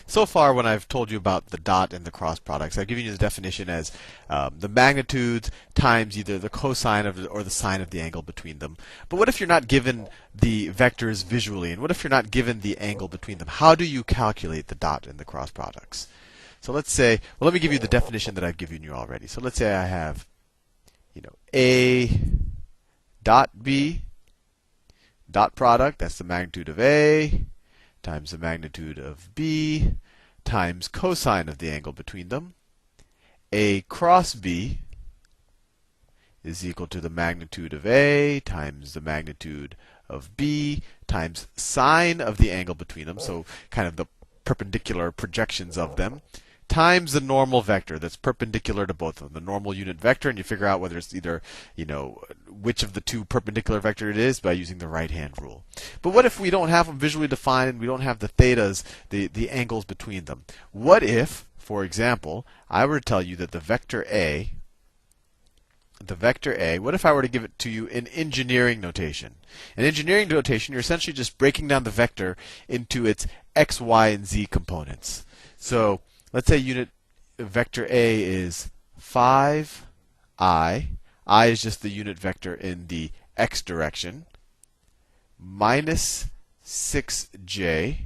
So far, when I've told you about the dot and the cross products, I've given you the definition as the magnitudes times either the cosine of or the sine of the angle between them. But what if you're not given the vectors visually? And what if you're not given the angle between them? How do you calculate the dot and the cross products? So let's say, well, let me give you the definition that I've given you already. So let's say I have, A dot B dot product, that's the magnitude of A, times the magnitude of B, times cosine of the angle between them. A cross B is equal to the magnitude of A times the magnitude of B times sine of the angle between them, so kind of the perpendicular projections of them, times the normal vector that's perpendicular to both of them, the normal unit vector, and you figure out whether it's either, which of the two perpendicular vector it is by using the right-hand rule. But what if we don't have them visually defined and we don't have the thetas, the angles between them? What if, for example, I were to tell you that the vector A, what if I were to give it to you in engineering notation? In engineering notation, you're essentially just breaking down the vector into its x, y, and z components. So let's say unit vector A is 5i. I is just the unit vector in the x direction. Minus 6j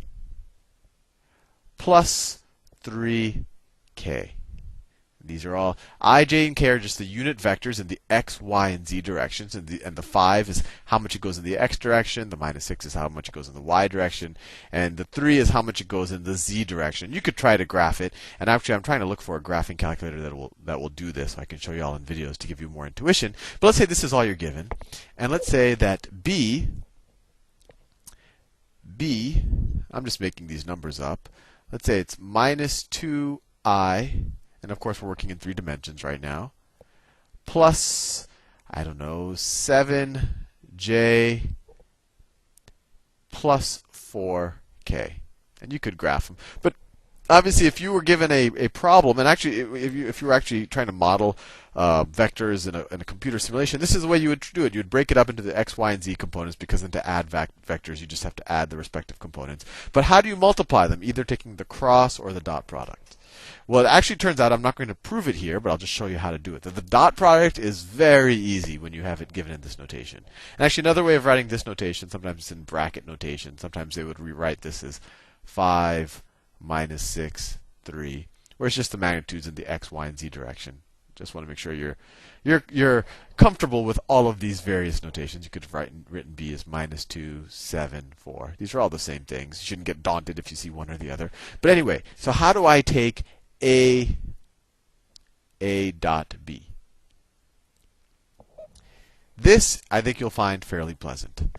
plus 3k. These are all I, j, and k are just the unit vectors in the x, y, and z directions, and the 5 is how much it goes in the x direction. The minus 6 is how much it goes in the y direction, and the 3 is how much it goes in the z direction. You could try to graph it, and actually I'm trying to look for a graphing calculator that will do this. So I can show you all in videos to give you more intuition. But let's say this is all you're given, and let's say that b, I'm just making these numbers up. Let's say it's minus 2i. And of course, we're working in 3 dimensions right now. Plus, I don't know, 7j plus 4k. And you could graph them. But obviously, if you were given a problem, and actually, if you were actually trying to model vectors in a computer simulation, this is the way you would do it. You would break it up into the x, y, and z components, because then to add vectors, you just have to add the respective components. But how do you multiply them? Either taking the cross or the dot product. Well, it actually turns out I'm not going to prove it here, but I'll just show you how to do it. The dot product is very easy when you have it given in this notation. And actually, another way of writing this notation, sometimes it's in bracket notation. Sometimes they would rewrite this as 5 minus 6, 3, where it's just the magnitudes in the x, y, and z direction. Just want to make sure you're comfortable with all of these various notations. You could have written b as minus 2, 7, 4. These are all the same things. You shouldn't get daunted if you see one or the other. But anyway, so how do I take A dot B? This, I think you'll find fairly pleasant.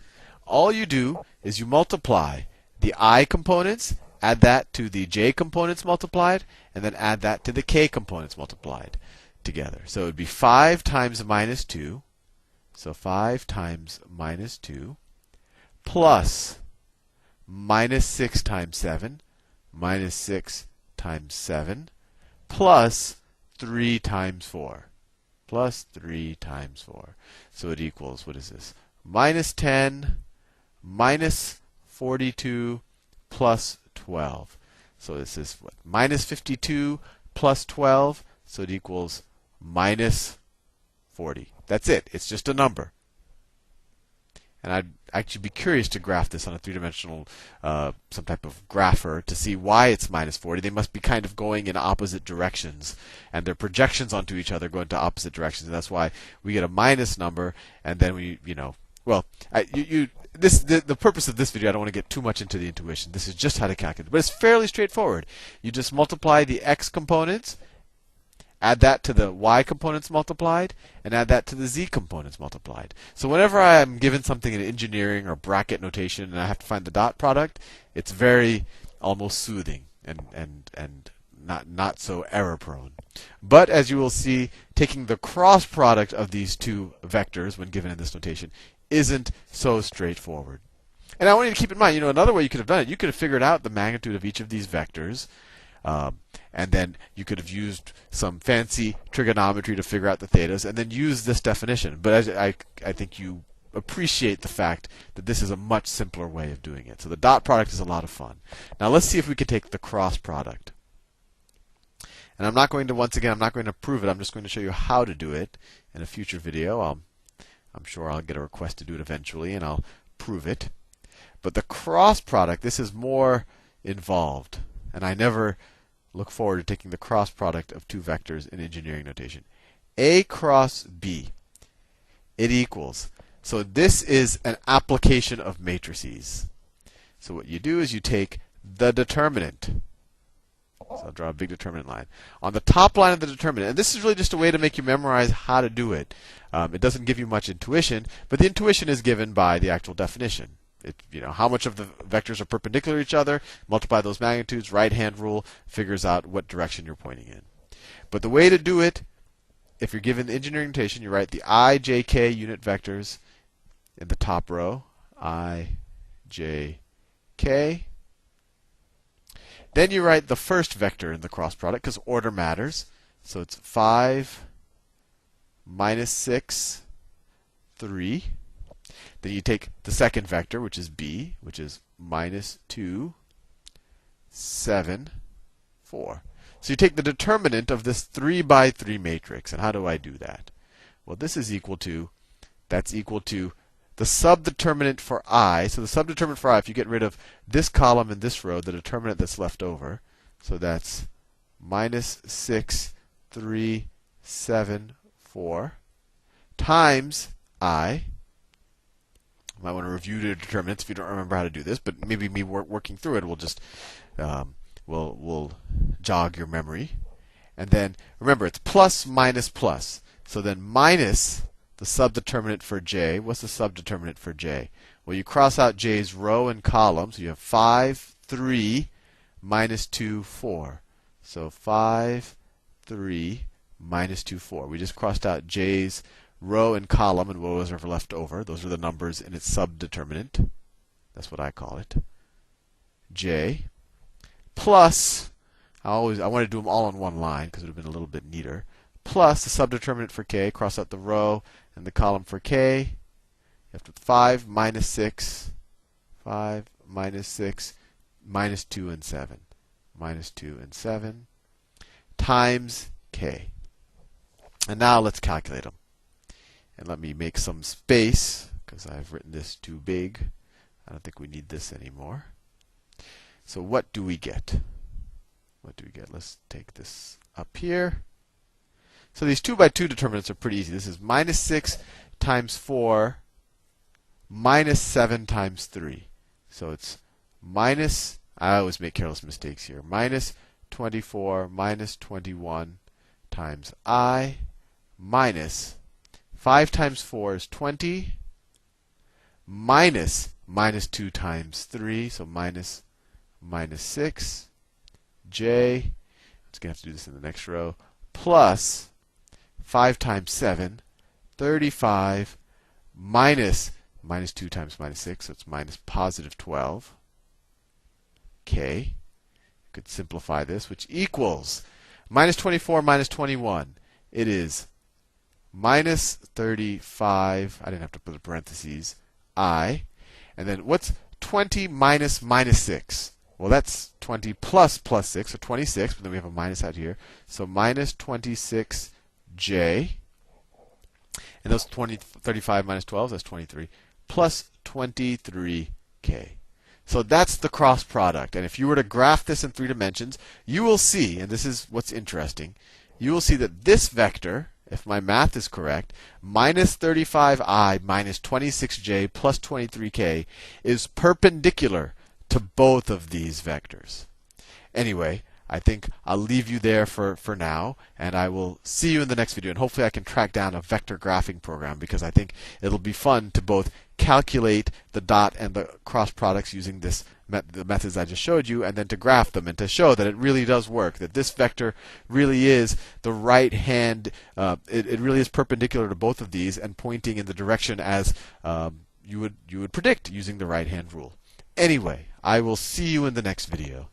All you do is you multiply the I components, add that to the j components multiplied, and then add that to the k components multiplied together. So it would be 5 times minus 2. So 5 times minus 2 plus minus 6 times 7, minus 6 times 7, plus 3 times 4. Plus 3 times 4. So it equals, what is this? Minus 10, minus 42, plus 12. So this is what? Minus 52 plus 12. So it equals minus 40. That's it. It's just a number. And I'd actually be curious to graph this on a 3-dimensional, some type of grapher to see why it's minus 40. They must be kind of going in opposite directions, and their projections onto each other go into opposite directions, and that's why we get a minus number, and then we, well, the purpose of this video, I don't want to get too much into the intuition. This is just how to calculate, but it's fairly straightforward. You just multiply the x components, add that to the y components multiplied, and add that to the z components multiplied. So whenever I'm given something in engineering or bracket notation and I have to find the dot product, it's very almost soothing and not so error prone. But as you will see, taking the cross product of these two vectors when given in this notation isn't so straightforward. And I want you to keep in mind, another way you could have done it, you could have figured out the magnitude of each of these vectors. And then you could have used some fancy trigonometry to figure out the thetas, and then use this definition. But as I think you appreciate the fact that this is a much simpler way of doing it. So the dot product is a lot of fun. Now let's see if we could take the cross product. And I'm not going to, once again, I'm not going to prove it. I'm just going to show you how to do it in a future video. I'm sure I'll get a request to do it eventually, and I'll prove it. But the cross product, this is more involved. And I never look forward to taking the cross product of two vectors in engineering notation. A cross B, it equals. So this is an application of matrices. So what you do is you take the determinant. So I'll draw a big determinant line. On the top line of the determinant, and this is really just a way to make you memorize how to do it. It doesn't give you much intuition, but the intuition is given by the actual definition. How much of the vectors are perpendicular to each other, multiply those magnitudes, right-hand rule figures out what direction you're pointing in. But the way to do it, if you're given the engineering notation, you write the I, J, K unit vectors in the top row. I, J, K. Then you write the first vector in the cross product, because order matters. So it's 5, minus 6, 3. Then you take the second vector, which is B, which is minus 2, 7, 4. So you take the determinant of this 3 by 3 matrix. And how do I do that? Well, this is equal to, that's equal to the subdeterminant for I. So the subdeterminant for I, if you get rid of this column and this row, the determinant that's left over. So that's minus 6, 3, 7, 4 times I. You might want to review the determinants if you don't remember how to do this, but maybe me working through it will just will jog your memory. And then remember, it's plus minus plus. So then minus the subdeterminant for j. What's the subdeterminant for j? Well, you cross out j's row and column. So you have 5, 3, minus 2, 4. So 5, 3, minus 2, 4. We just crossed out j's row and column, and what was ever left over. Those are the numbers in its subdeterminant. That's what I call it. J plus, I want to do them all on one line because it would have been a little bit neater. Plus the subdeterminant for k, cross out the row and the column for k. You have to 5 minus 6, 5 minus 6, minus 2 and 7. Minus 2 and 7 times k. And now let's calculate them. And let me make some space, because I've written this too big. I don't think we need this anymore. So what do we get? What do we get? Let's take this up here. So these 2 by 2 determinants are pretty easy. This is minus 6 times 4 minus 7 times 3. So it's minus, I always make careless mistakes here, minus 24 minus 21 times I minus 5 times 4 is 20, minus 2 times 3, so minus 6, j, it's going to have to do this in the next row, plus 5 times 7, 35, minus 2 times minus 6, so it's minus positive 12, k. You could simplify this, which equals minus 24 minus 21. It is minus 35, I didn't have to put a parentheses, I. And then what's 20 minus minus 6? Well, that's 20 plus 6, so 26, but then we have a minus out here. So minus 26j. And those 35 minus 12, that's 23, plus 23k. So that's the cross product. And if you were to graph this in 3 dimensions, you will see, and this is what's interesting, you will see that this vector, if my math is correct, minus 35i minus 26j plus 23k is perpendicular to both of these vectors. Anyway, I think I'll leave you there for now, and I will see you in the next video. And hopefully I can track down a vector graphing program, because I think it'll be fun to both calculate the dot and the cross products using the methods I just showed you, and then to graph them and to show that it really does work, that this vector really is the right hand, it really is perpendicular to both of these and pointing in the direction as you would predict using the right hand rule. Anyway, I will see you in the next video.